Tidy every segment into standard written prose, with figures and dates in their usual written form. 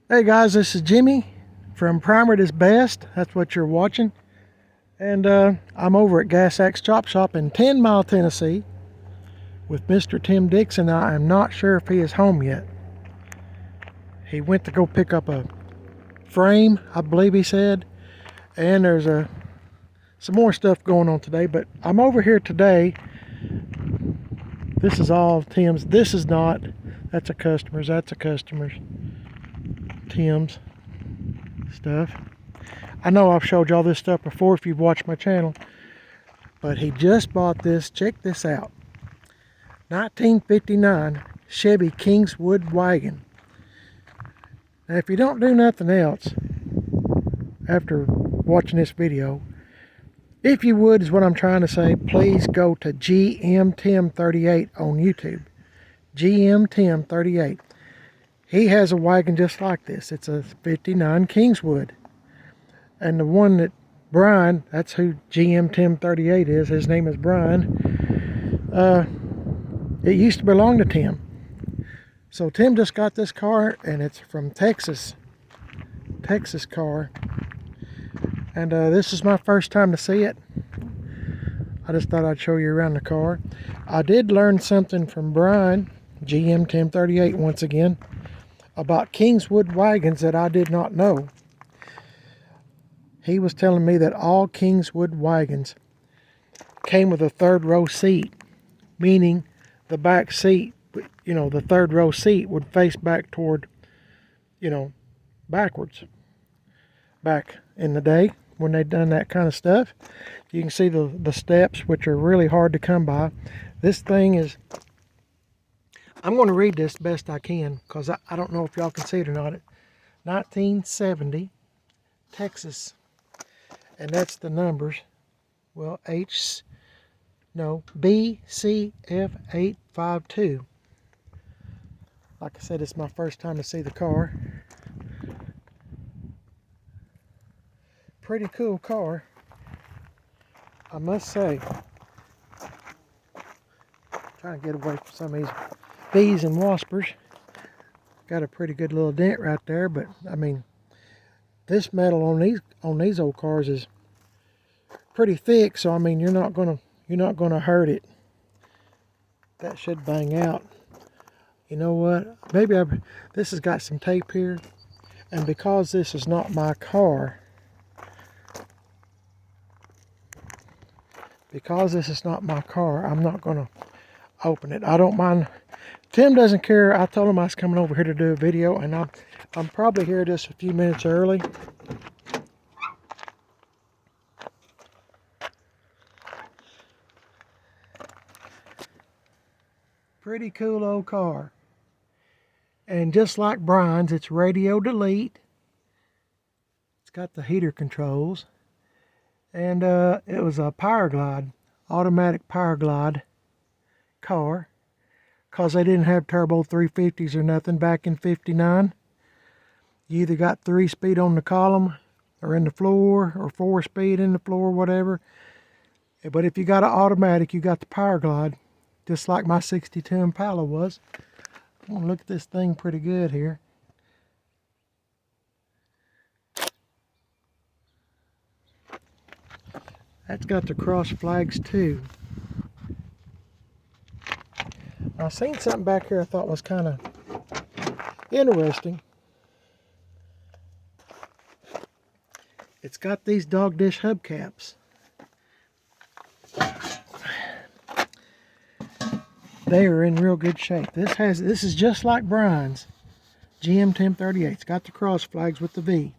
Hey guys, this is Jimmy from Primer is Best. That's what you're watching. And I'm over at Gas Axe Chop Shop in 10 Mile, Tennessee with Mr. Tim Dixon. I'm not sure if he is home yet. He went to go pick up a frame, I believe he said. And there's some more stuff going on today. But I'm over here today. This is all Tim's. This is not. That's a customer's. That's a customer's. Tim's stuff. I know I've showed y'all this stuff before if you've watched my channel, but he just bought this. Check this out. 1959 Chevy Kingswood Wagon. Now if you don't do nothing else after watching this video, if you would, is what I'm trying to say, please go to GM Tim 38 on YouTube. GM Tim 38. He has a wagon just like this. It's a 59 Kingswood. And the one that Brian, that's who GM Tim 38 is, his name is Brian. It used to belong to Tim. So Tim just got this car, and it's from Texas car. And this is my first time to see it. I just thought I'd show you around the car. I did learn something from Brian, GM Tim 38 once again, about Kingswood wagons that I did not know. He was telling me that all Kingswood wagons came with a third row seat, meaning the back seat, the third row seat would face back toward, backwards. Back in the day when they'd done that kind of stuff. You can see the steps, which are really hard to come by. This thing is, I'm going to read this best I can because I don't know if y'all can see it or not. 1970 Texas. And that's the numbers. Well, BCF852. Like I said, it's my first time to see the car. Pretty cool car, I must say. Trying to get away from some of these bees and waspers. Got a pretty good little dent right there, but I mean, this metal on these old cars is pretty thick, so I mean you're not gonna hurt it. That should bang out. You know what? Maybe this has got some tape here, and because this is not my car, I'm not gonna open it. I don't mind. Tim doesn't care. I told him I was coming over here to do a video, and I'm probably here just a few minutes early. Pretty cool old car. And just like Brian's, it's radio delete. It's got the heater controls. And it was a power glide, automatic power glide car. Because they didn't have turbo 350s or nothing back in 59. You either got 3-speed on the column or in the floor, or 4-speed in the floor, whatever. But if you got an automatic, you got the power glide, just like my 62 Impala was. I'm going to look at this thing pretty good here. That's got the cross flags too. I seen something back here I thought was kind of interesting. It's got these dog dish hubcaps. They are in real good shape. This is just like Brian's GM Tim 38. It's got the cross flags with the V.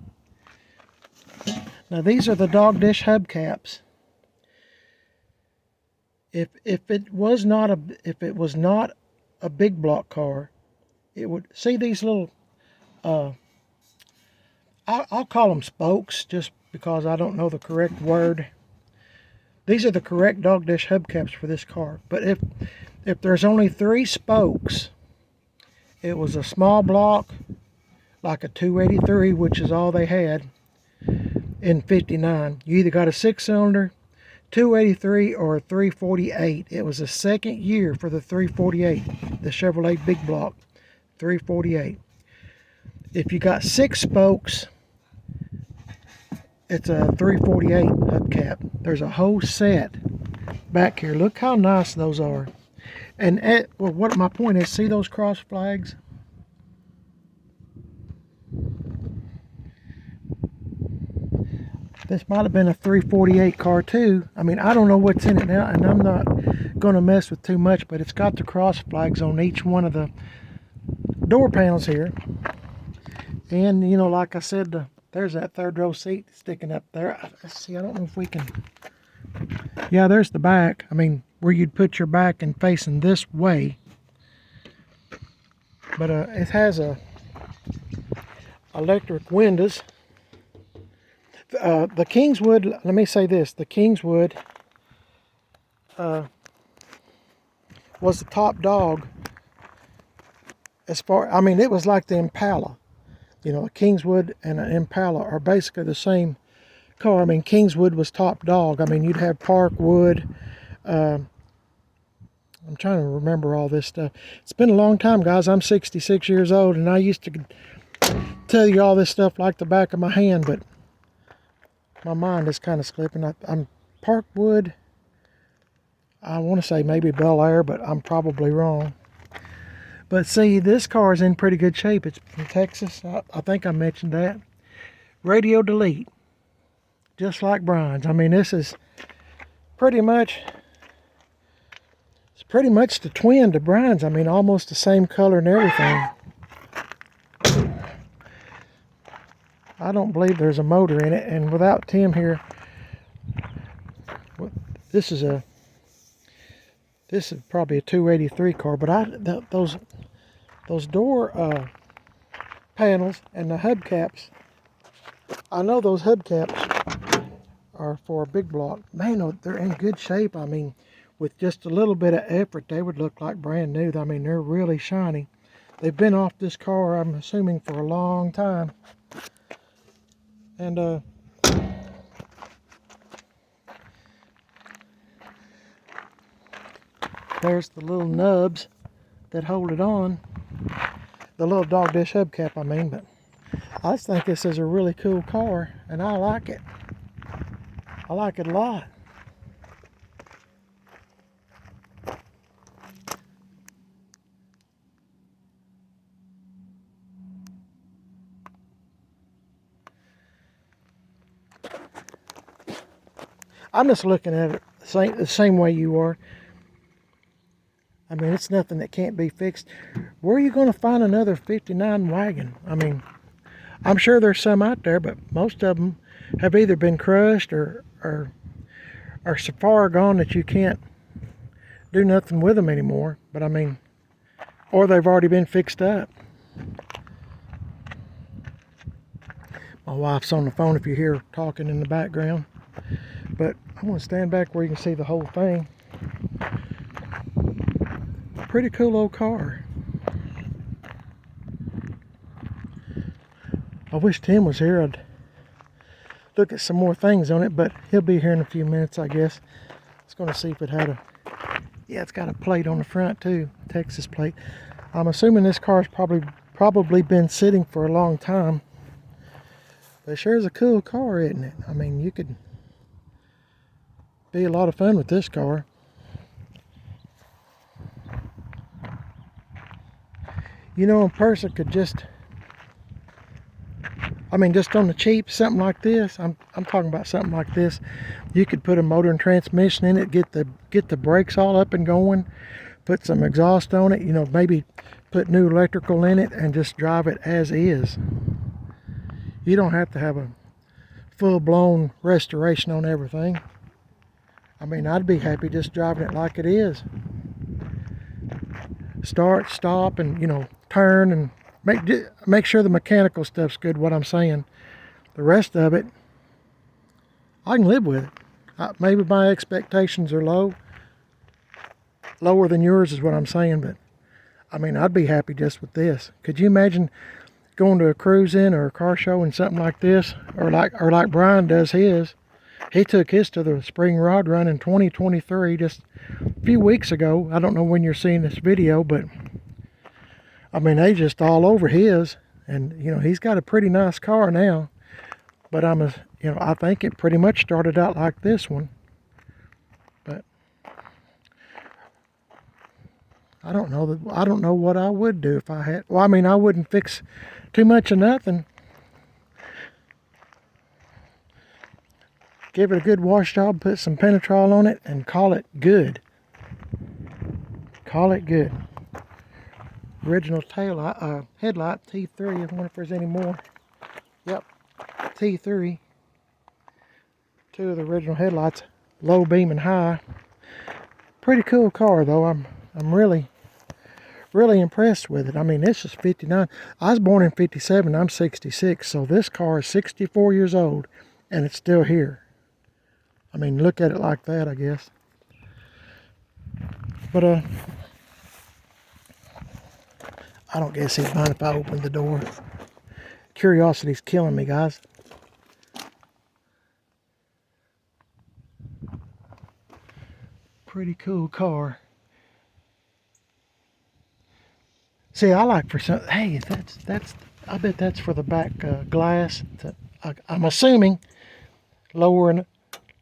Now these are the dog dish hubcaps. If it was not a big block car, it would see these little I'll call them spokes just because I don't know the correct word. These are the correct dog dish hubcaps for this car. But if there's only 3 spokes, it was a small block, like a 283, which is all they had in 59. You either got a 6-cylinder, 283, or a 348. It was the second year for the 348, the Chevrolet big block 348. if you got 6 spokes, it's a 348 hubcap. There's a whole set back here. Look how nice those are. And well, what my point is, see those cross flags? This might have been a 348 car too. I mean, I don't know what's in it now, and I'm not going to mess with too much, but it's got the cross flags on each one of the door panels here. And, you know, like I said, there's that third row seat sticking up there. Let's see, I don't know if we can... Yeah, there's the back. I mean, where you'd put your back and facing this way. But it has a electric windows. The Kingswood, let me say this, the Kingswood was the top dog as far, I mean, it was like the Impala. You know, a Kingswood and an Impala are basically the same car. I mean, Kingswood was top dog. I mean, you'd have Parkwood. I'm trying to remember all this stuff. It's been a long time, guys. I'm 66 years old, and I used to tell you all this stuff like the back of my hand, but my mind is kind of slipping. I'm Parkwood. I want to say maybe Bel Air, but I'm probably wrong. But see, this car is in pretty good shape. It's from Texas. I think I mentioned that. Radio delete. Just like Brian's. I mean, this is pretty much... It's pretty much the twin to Brian's. I mean, almost the same color and everything. I don't believe there's a motor in it. And without Tim here... This is probably a 283 car, but those door panels and the hubcaps, I know those hubcaps are for a big block. Man, they're in good shape. I mean, with just a little bit of effort, they would look like brand new. I mean, they're really shiny. They've been off this car, I'm assuming, for a long time. And there's the little nubs that hold it on. The little dog dish hubcap, I mean. But I just think this is a really cool car, and I like it. I like it a lot. I'm just looking at it the same way you are. I mean, it's nothing that can't be fixed. Where are you going to find another 59 Wagon? I mean, I'm sure there's some out there, but most of them have either been crushed or are so far gone that you can't do nothing with them anymore. But I mean, or they've already been fixed up. My wife's on the phone if you hear talking in the background. But I want to stand back where you can see the whole thing. Pretty cool old car. I wish Tim was here. I'd look at some more things on it, but he'll be here in a few minutes, I guess. I was going to see if it had yeah, it's got a plate on the front too, Texas plate. I'm assuming this car's probably been sitting for a long time. But it sure is a cool car, isn't it? I mean, you could be a lot of fun with this car. You know, a person could just, I mean, just on the cheap, something like this. I'm talking about something like this. You could put a motor and transmission in it, get the brakes all up and going, put some exhaust on it, you know, maybe put new electrical in it and just drive it as is. You don't have to have a full-blown restoration on everything. I mean, I'd be happy just driving it like it is. Start, stop, and, you know, turn, and make sure the mechanical stuff's good, what I'm saying. The rest of it, I can live with it. Maybe my expectations are lower than yours is what I'm saying, but I mean, I'd be happy just with this. Could you imagine going to a cruise-in or a car show and something like this, or like Brian does his? He took his to the spring rod run in 2023, just a few weeks ago. I don't know when you're seeing this video, but I mean, they just all over his. And, you know, he's got a pretty nice car now. But I think it pretty much started out like this one. But I don't know what I would do if I had. Well, I mean, I wouldn't fix too much of nothing. Give it a good wash job, put some Penetrol on it, and call it good. Call it good. Original headlight, T3. I wonder if there's any more. Yep, T3. Two of the original headlights, low beam and high. Pretty cool car though. I'm really impressed with it. I mean, this is 59. I was born in 57. I'm 66, so this car is 64 years old, and it's still here. I mean, look at it like that, I guess. But I don't guess he'd mind if I opened the door. Curiosity's killing me, guys. Pretty cool car. See, I like for some. Hey, that's. I bet that's for the back glass. I'm assuming lowering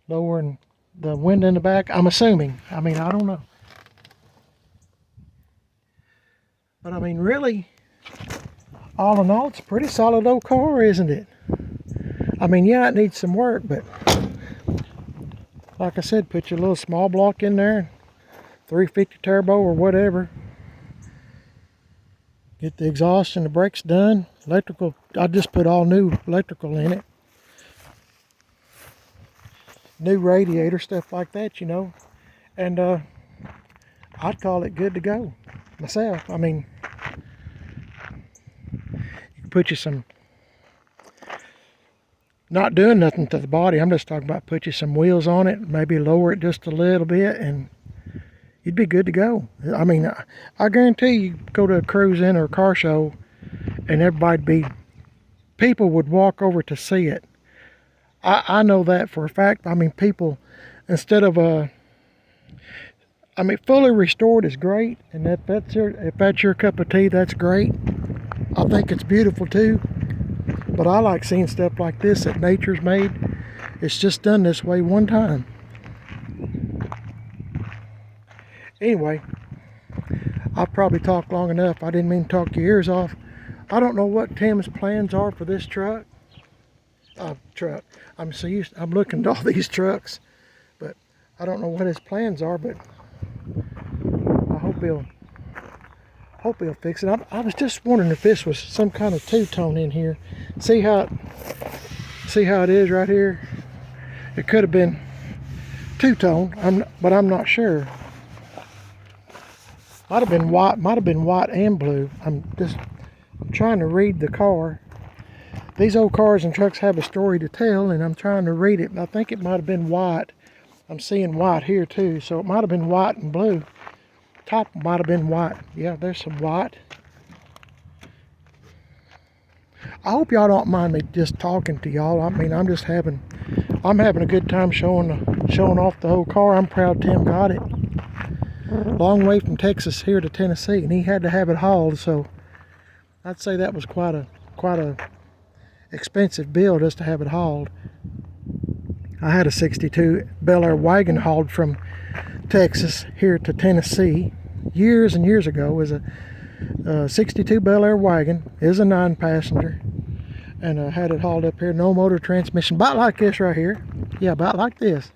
the window in the back. I'm assuming. I mean, I don't know. But I mean, really, all in all, it's a pretty solid old car, isn't it? I mean, yeah, it needs some work, but like I said, put your little small block in there, 350 turbo or whatever. Get the exhaust and the brakes done. Electrical, I just put all new electrical in it. New radiator, stuff like that, you know. And I'd call it good to go myself. I mean, you can put you some, not doing nothing to the body. I'm just talking about put you some wheels on it, maybe lower it just a little bit, and you'd be good to go. I mean, I guarantee you go to a cruise-in or a car show, and people would walk over to see it. I know that for a fact. I mean, people, instead of I mean, fully restored is great, and if that's your cup of tea, that's great. I think it's beautiful too. But I like seeing stuff like this that nature's made. It's just done this way one time. Anyway, I've probably talked long enough. I didn't mean to talk your ears off. I don't know what Tim's plans are for this truck. I'm looking at all these trucks, but I don't know what his plans are. But I hope he'll fix it. I was just wondering if this was some kind of two-tone in here. See how it is right here? It could have been two-tone, but I'm not sure. Might have been white and blue. I'm trying to read the car. These old cars and trucks have a story to tell, and I'm trying to read it. I think it might have been white. I'm seeing white here too, so it might have been white and blue. Top might have been white. Yeah, there's some white. I hope y'all don't mind me just talking to y'all. I mean, I'm having a good time showing off the whole car. I'm proud Tim got it. Long way from Texas here to Tennessee, and he had to have it hauled, so I'd say that was quite a expensive bill just to have it hauled. I had a 62 Bel Air Wagon hauled from Texas here to Tennessee years and years ago. It was a 62 Bel Air Wagon. It is a 9-passenger, and I had it hauled up here. No motor transmission, about like this right here. Yeah, about like this.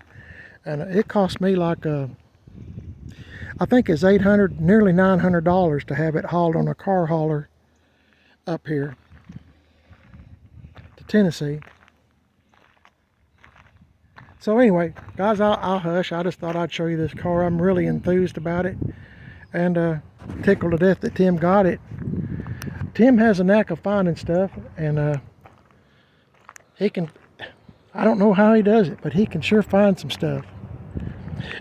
And it cost me like I think it's $800, nearly $900 to have it hauled on a car hauler up here to Tennessee. So anyway, guys, I'll hush. I just thought I'd show you this car. I'm really enthused about it, and tickled to death that Tim got it. Tim has a knack of finding stuff, and he can, I don't know how he does it, but he can sure find some stuff.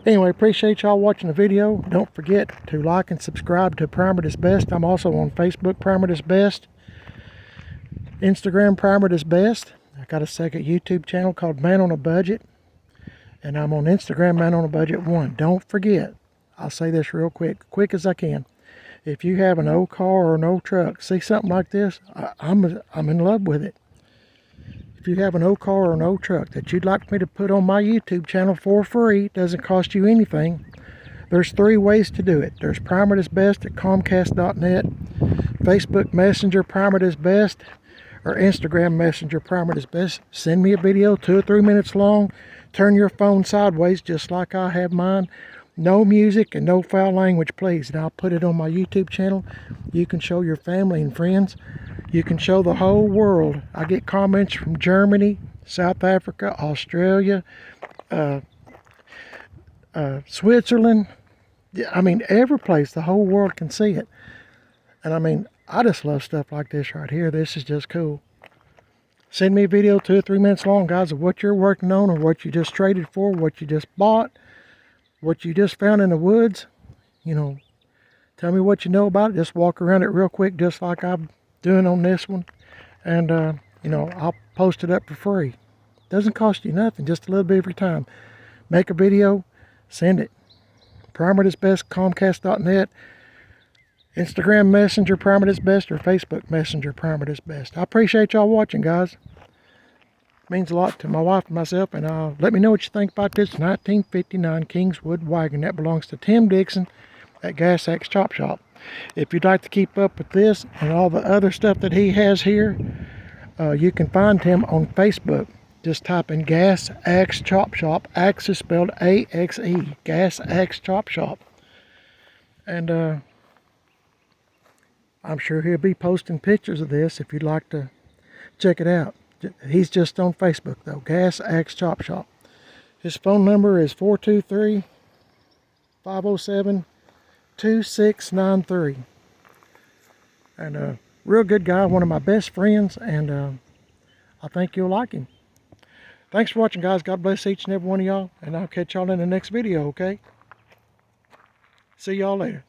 Anyway, appreciate y'all watching the video. Don't forget to like and subscribe to Primer This Best. I'm also on Facebook, Primer This Best. Instagram, Primer This Best. I got a second YouTube channel called Man on a Budget. And I'm on Instagram, Man on a Budget 1. Don't forget, I'll say this real quick as I can. If you have an old car or an old truck, see something like this, I'm in love with it. If you have an old car or an old truck that you'd like me to put on my YouTube channel for free, doesn't cost you anything, there's 3 ways to do it. There's primertisbest at comcast.net, Facebook Messenger primertisbest, or Instagram Messenger primertisbest. Send me a video 2 or 3 minutes long. Turn your phone sideways just like I have mine. No music and no foul language, please. And I'll put it on my YouTube channel. You can show your family and friends. You can show the whole world. I get comments from Germany, South Africa, Australia, Switzerland. I mean, every place, the whole world can see it. And I mean, I just love stuff like this right here. This is just cool. Send me a video 2 or 3 minutes long, guys, of what you're working on, or what you just traded for, what you just bought, what you just found in the woods. You know, tell me what you know about it. Just walk around it real quick, just like I'm doing on this one. And, you know, I'll post it up for free. Doesn't cost you nothing, just a little bit of your time. Make a video, send it. primertisbest, comcast.net, Instagram Messenger primertisbest, or Facebook Messenger primertisbest. I appreciate y'all watching, guys. It means a lot to my wife and myself. And let me know what you think about this 1959 Kingswood wagon that belongs to Tim Dixon at Gas Axe Chop Shop. If you'd like to keep up with this and all the other stuff that he has here, you can find him on Facebook. Just type in Gas Axe Chop Shop. Axe is spelled A-X-E. Gas Axe Chop Shop. And I'm sure he'll be posting pictures of this if you'd like to check it out. He's just on Facebook though. Gas Axe Chop Shop. His phone number is 423-507-2693. And a real good guy, one of my best friends, and I think you'll like him. Thanks for watching, guys. God bless each and every one of y'all, and I'll catch y'all in the next video, okay? See y'all later.